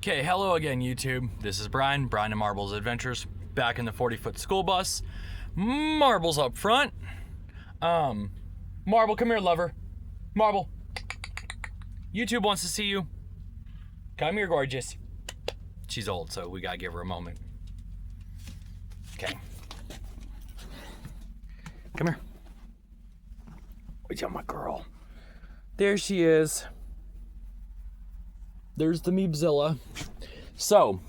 Okay, hello again, YouTube. This is Brian and Marbles Adventures, back in the 40-foot school bus. Marbles up front. Marble, come here, lover. Marble. YouTube wants to see you. Come here, gorgeous. She's old, so we gotta give her a moment. Okay. Come here. Where's my girl? There she is. There's the Meebzilla. So,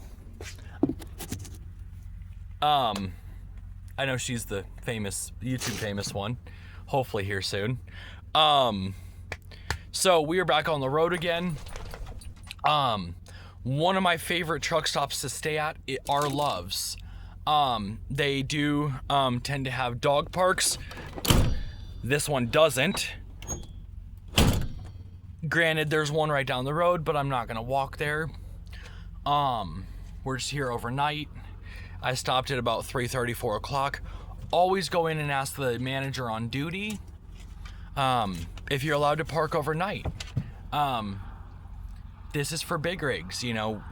I know she's the YouTube famous one. Hopefully here soon. So we are back on the road again. One of my favorite truck stops to stay at are Love's. They do tend to have dog parks. This one doesn't. Granted, there's one right down the road, but I'm not gonna walk there. We're just here overnight. I stopped at about 3:30, 4 o'clock. Always go in and ask the manager on duty if you're allowed to park overnight. This is for big rigs, you know.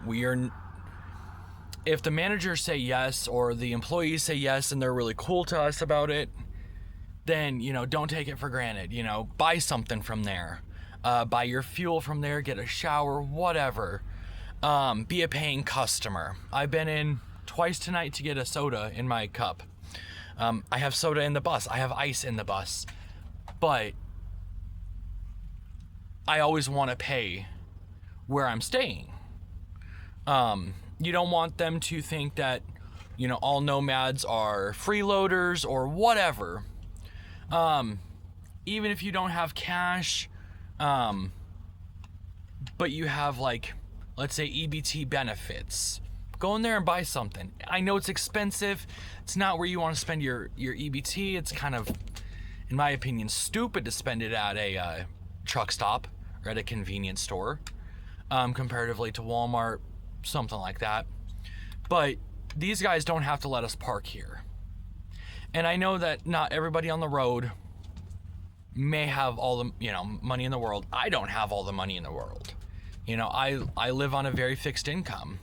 If the managers say yes or the employees say yes and they're really cool to us about it, then, you know, don't take it for granted. You know, buy something from there. Buy your fuel from there, get a shower, whatever. Be a paying customer. I've been in twice tonight to get a soda in my cup. I have soda in the bus. I have ice in the bus. But I always want to pay where I'm staying. You don't want them to think that, you know, all nomads are freeloaders or whatever. Even if you don't have cash, but you have, like, let's say EBT benefits, go in there and buy something. I know it's expensive. It's not where you want to spend your EBT. It's kind of, in my opinion, stupid to spend it at a truck stop or at a convenience store, comparatively to Walmart, something like that. But these guys don't have to let us park here. And I know that not everybody on the road may have all the, you know, money in the world. I don't have all the money in the world. You know, I live on a very fixed income.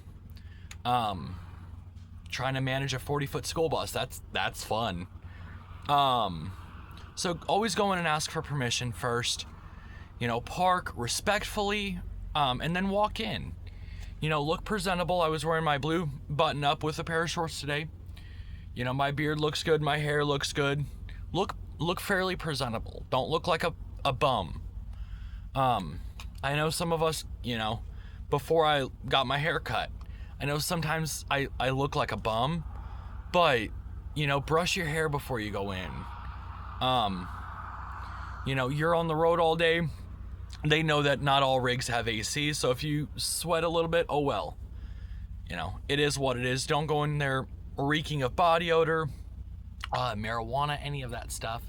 Trying to manage a 40-foot school bus, that's fun. So always go in and ask for permission first. You know, park respectfully, and then walk in. You know, look presentable. I was wearing my blue button-up with a pair of shorts today. You know, my beard looks good, my hair looks good. Look fairly presentable. Don't look like a bum. I know some of us, you know, before I got my hair cut, I know sometimes I look like a bum, but, you know, brush your hair before you go in. You know, you're on the road all day. They know that not all rigs have AC, so if you sweat a little bit, oh well. You know, it is what it is. Don't go in there reeking of body odor, marijuana, any of that stuff.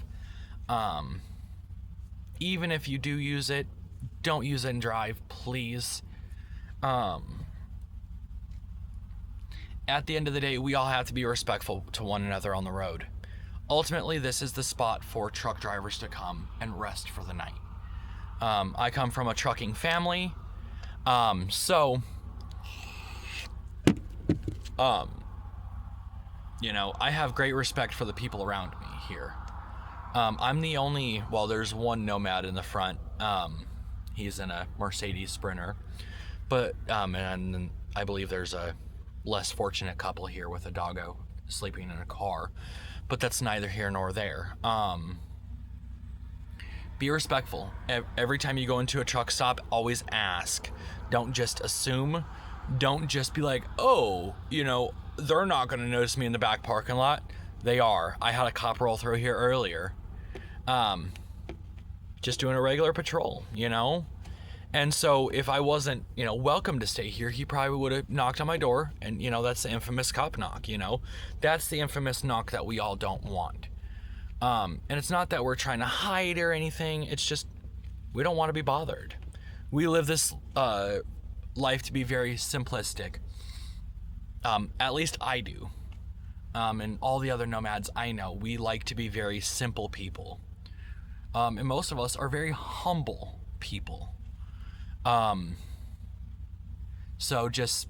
Even if you do use it, don't use it and drive, please. At the end of the day, we all have to be respectful to one another on the road. Ultimately, this is the spot for truck drivers to come and rest for the night. I come from a trucking family, you know, I have great respect for the people around me here. I'm the only, well, there's one nomad in the front. He's in a Mercedes Sprinter, but, and I believe there's a less fortunate couple here with a doggo sleeping in a car, but that's neither here nor there. Be respectful. Every time you go into a truck stop, always ask. Don't just assume. Don't just be like, oh, you know, they're not going to notice me in the back parking lot. They are. I had a cop roll through here earlier. Just doing a regular patrol, you know? And so if I wasn't, you know, welcome to stay here, he probably would have knocked on my door. And, you know, that's the infamous cop knock, you know? That's the infamous knock that we all don't want. And it's not that we're trying to hide or anything. It's just, we don't want to be bothered. We live this life to be very simplistic. At least I do. And all the other nomads I know, we like to be very simple people. And most of us are very humble people. So just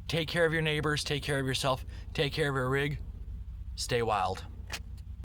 take care of your neighbors, take care of yourself, take care of your rig, stay wild.